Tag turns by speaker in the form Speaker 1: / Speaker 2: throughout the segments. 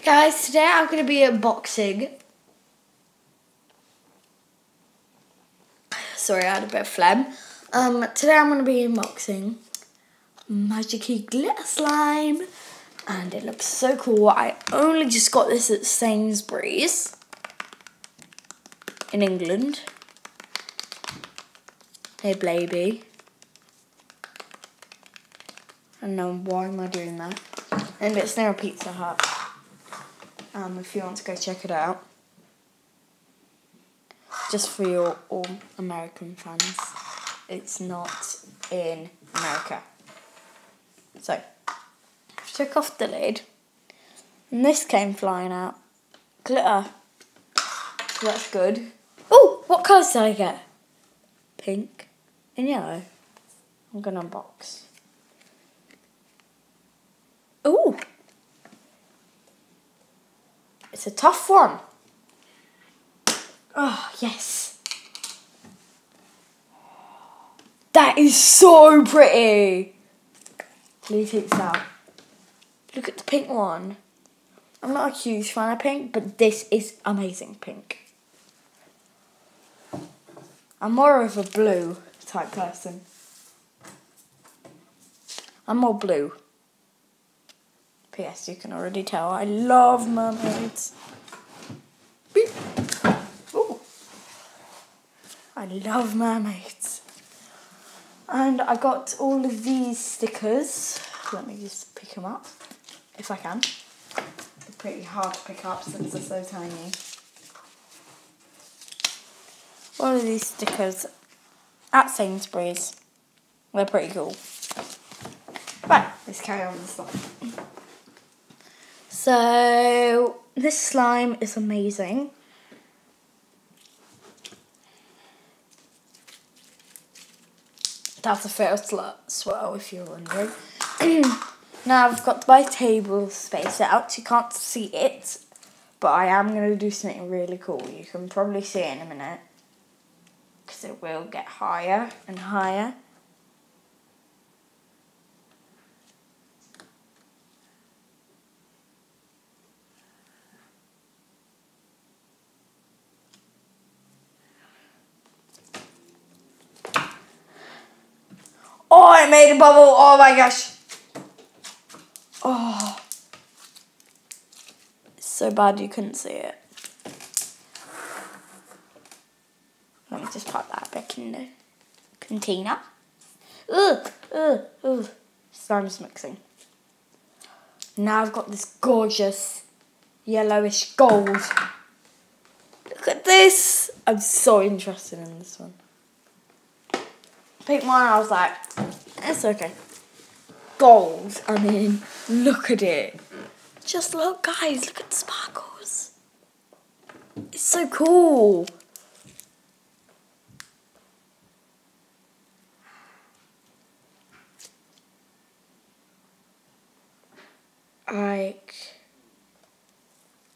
Speaker 1: Guys, today I'm going to be unboxing. Sorry, I had a bit of phlegm. Today I'm going to be unboxing Magic Glitter Slime. And it looks so cool. I only just got this at Sainsbury's in England. Hey, baby. And why am I doing that? And it's near a Pizza Hut. If you want to go check it out. Just for your all American fans. It's not in America. So, took off the lid. And this came flying out. Glitter. So that's good. Oh, what colours did I get? Pink and yellow. I'm going to unbox. Ooh. It's a tough one. Oh, yes. That is so pretty. Let me take this out. Look at the pink one. I'm not a huge fan of pink, but this is amazing pink. I'm more of a blue type person. I'm more blue. P.S. You can already tell I love mermaids. Beep. Ooh. I love mermaids. And I got all of these stickers. Let me just pick them up, if I can. They're pretty hard to pick up since they're so tiny. All of these stickers at Sainsbury's. They're pretty cool. Right, let's carry on with the slime. So, this slime is amazing. That's a first swirl, if you're wondering. Now I've got my table space out. You can't see it, but I am going to do something really cool. You can probably see it in a minute, because it will get higher and higher. Oh, it made a bubble. Oh my gosh. Oh. It's so bad you couldn't see it. Let me just pop that back in the container. Ugh. Slime's mixing. Now I've got this gorgeous yellowish gold. Look at this. I'm so interested in this one. Pink one, I was like, it's okay. Gold, I mean, look at it. Just look, guys, look at the sparkles. It's so cool. Like,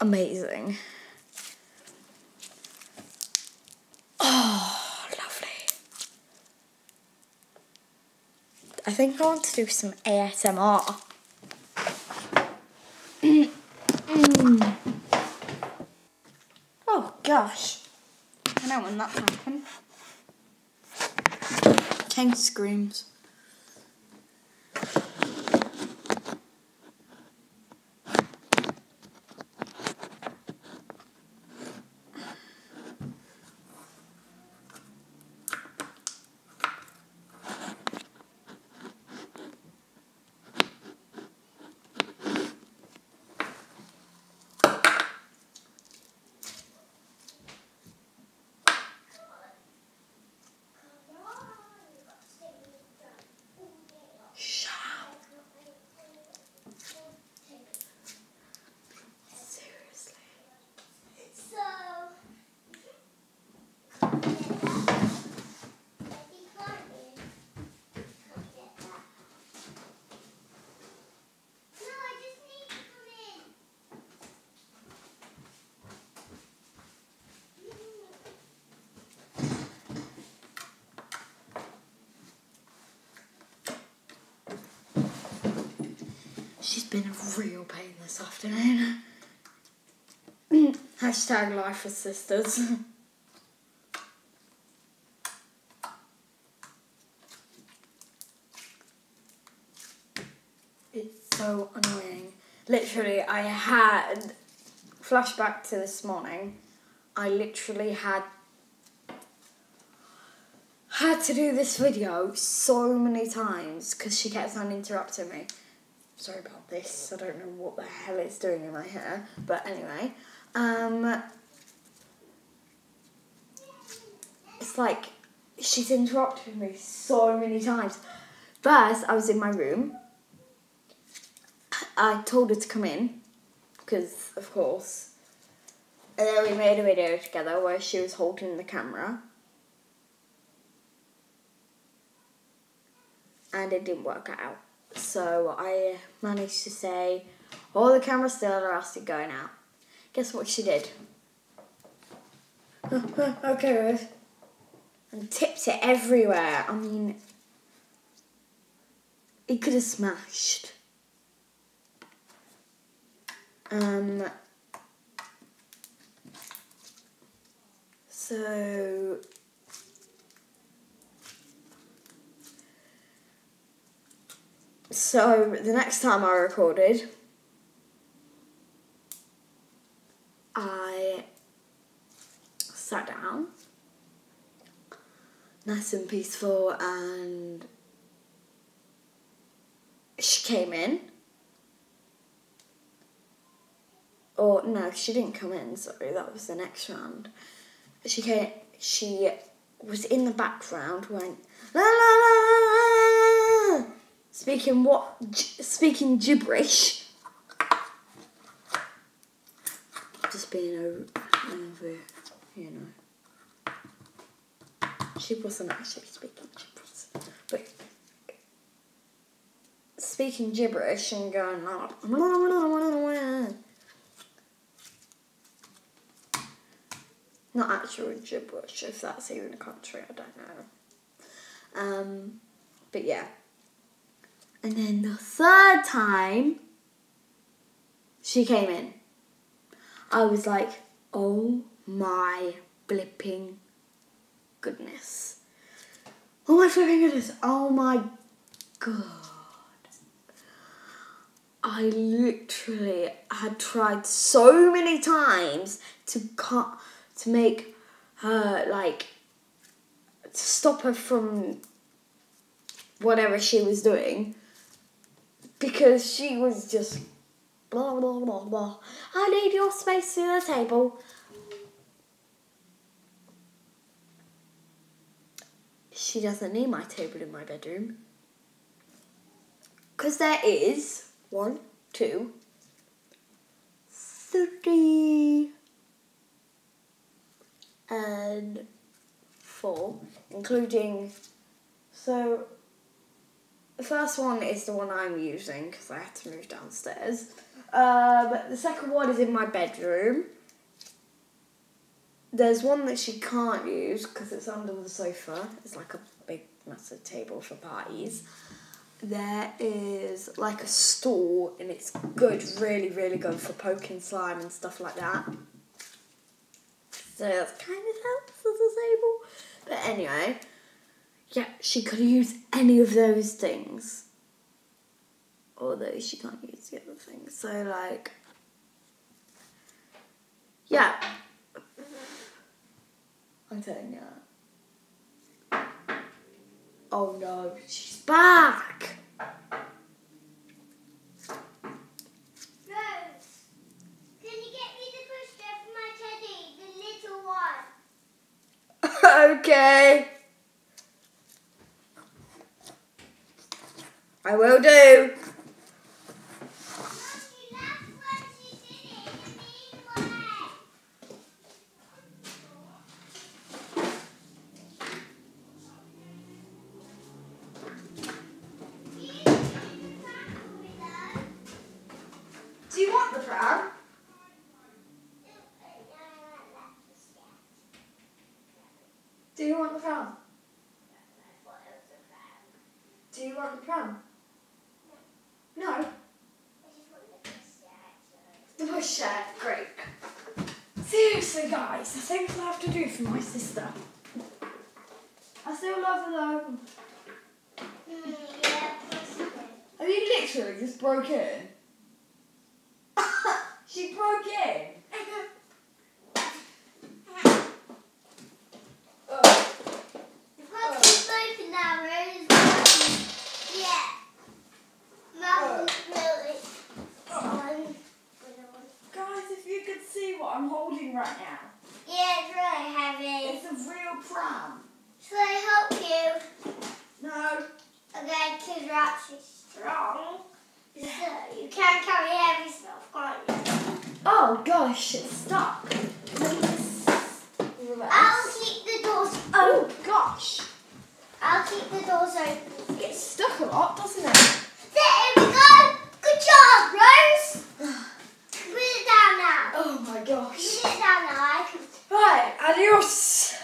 Speaker 1: amazing. Oh, lovely. I think I want to do some ASMR. Oh gosh. I know when that's happened. 10 screams. She's been a real pain this afternoon. Hashtag life with sisters. It's so annoying. Literally, I had flashback to this morning. I literally had to do this video so many times because she kept on interrupting me. Sorry about this. I don't know what the hell it's doing in my hair, but anyway, it's like she's interrupted me so many times. First, I was in my room. I told her to come in because, of course, and then we made a video together where she was holding the camera. And it didn't work out. So I managed to say, hold the camera still or else you're going out. Guess what she did? Okay, Rose. And tipped it everywhere. I mean, it could have smashed. So the next time I recorded, I sat down, nice and peaceful, and she came in. Or no, she didn't come in, sorry, that was the next round. She was in the background, went la la la la la, speaking gibberish. Just being over, you know. She wasn't actually speaking gibberish, but speaking gibberish and going like, not actual gibberish, if that's even a country, I don't know. But yeah. And then the third time she came in, I was like, oh my blipping goodness. Oh my flipping goodness. Oh my God. I literally had tried so many times to make her, like, to stop her from whatever she was doing, because she was just blah, blah, blah, blah. I need your space to the table. She doesn't need my table in my bedroom, because there is 1, 2, 3, and 4, including, so the first one is the one I'm using because I had to move downstairs. The second one is in my bedroom. There's one that she can't use because it's under the sofa. It's like a big massive table for parties. There is like a stool, and it's good, really, really good for poking slime and stuff like that. So that kind of helps as a table. But anyway, yeah, she could use any of those things. Although she can't use the other things. So, like, yeah. I'm telling you. Oh no, she's back!
Speaker 2: Rose, can you get me the pushchair for my teddy, the little one?
Speaker 1: Okay. I will do. Do you want the pram? Do you want the pram? Do you want the pram? No. The pushchair, great. Seriously, guys, the things I have to do for my sister. I still love her though.
Speaker 2: Yeah, possibly.
Speaker 1: Have you literally just broke in? She broke in.
Speaker 2: You've got to open that, Rose. Yeah. Mum's really on.
Speaker 1: Guys, if you could see what I'm holding right now.
Speaker 2: Yeah, it's really heavy.
Speaker 1: It's a real pram.
Speaker 2: Shall I help you?
Speaker 1: No.
Speaker 2: Okay, because you're actually strong. So you can't carry heavy stuff, can't you?
Speaker 1: Oh gosh, it's stuck.
Speaker 2: I'll keep the doors.
Speaker 1: Oh gosh.
Speaker 2: I'll keep the doors open.
Speaker 1: It gets stuck a lot, doesn't it?
Speaker 2: There we go. Good job, Rose. Put it down now.
Speaker 1: Oh my gosh.
Speaker 2: Put it down now. I can.
Speaker 1: Right, adios.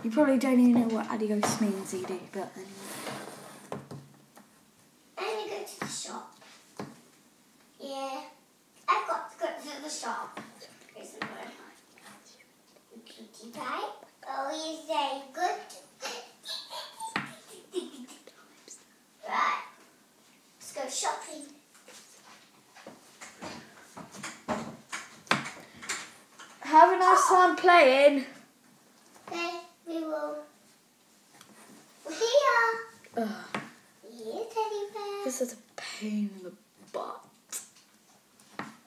Speaker 1: You probably don't even know what adios means, Edie, but anyway.
Speaker 2: I'm gonna go to the shop. Yeah, I've got to go to the shop. Here's the word. Cutie pie. Oh, you say good. Right. Let's go shopping.
Speaker 1: Have a nice time playing.
Speaker 2: Okay, we will. We're here.
Speaker 1: Ugh,
Speaker 2: Here, teddy bear.
Speaker 1: this is a pain in the butt.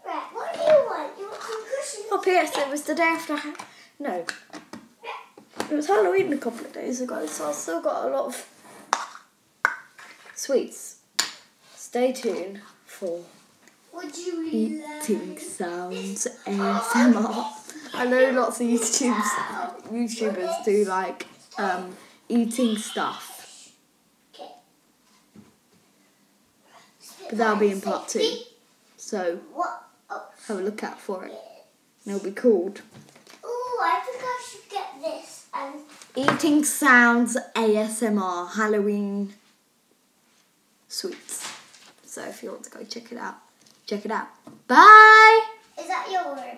Speaker 2: Right, what do you want? You want some cushions?
Speaker 1: Oh, P.S. It was the day after. No, it was Halloween a couple of days ago, so I've still got a lot of sweets. Stay tuned for
Speaker 2: Would you
Speaker 1: eating sounds ASMR. I know lots of YouTubers do like eating stuff,
Speaker 2: Okay.
Speaker 1: but that'll be in part 2. So
Speaker 2: What? Oh,
Speaker 1: have a look out for it. And it'll be called
Speaker 2: ooh, I think I should get this.
Speaker 1: Eating Sounds ASMR Halloween Sweets. So if you want to go check it out, check it out. Bye!
Speaker 2: Is that your word?